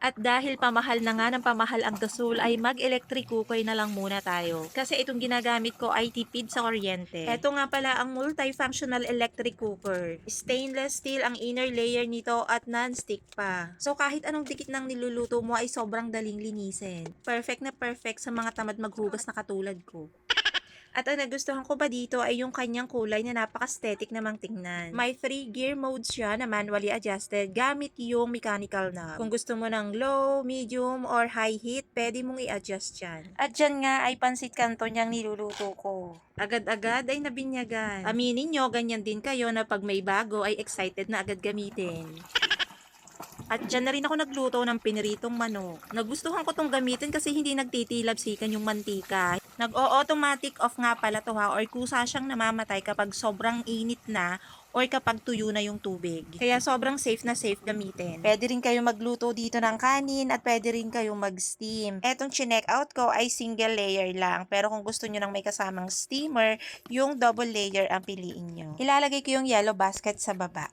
At dahil pamahal na nga ng pamahal ang gasol ay mag-electric cooker na lang muna tayo. Kasi itong ginagamit ko ay tipid sa kuryente. Ito nga pala ang multifunctional electric cooker. Stainless steel ang inner layer nito at non-stick pa. So kahit anong dikit ng niluluto mo ay sobrang daling linisin. Perfect na perfect sa mga tamad maghugas na katulad ko. At ang nagustuhan ko pa dito ay yung kanyang kulay na napaka-aesthetic namang tingnan. May 3 gear modes siya na manually adjusted gamit yung mechanical knob. Kung gusto mo ng low, medium, or high heat, pwede mong i-adjust yan. At dyan nga ay pansit canton niyang niluluto ko. Agad-agad ay nabinyagan. Aminin nyo, ganyan din kayo na pag may bago ay excited na agad gamitin. At dyan na rin ako nagluto ng piniritong manok. Nagustuhan ko tong gamitin kasi hindi nagtitilabsikan yung mantika. Nag-o-automatic off nga pala to ha, or kusa siyang namamatay kapag sobrang init na or kapag tuyo na yung tubig. Kaya sobrang safe na safe gamitin. Pwede rin kayo magluto dito ng kanin at pwede rin kayong mag-steam. Etong chinek out ko ay single layer lang. Pero kung gusto nyo ng may kasamang steamer, yung double layer ang piliin nyo. Ilalagay ko yung yellow basket sa baba.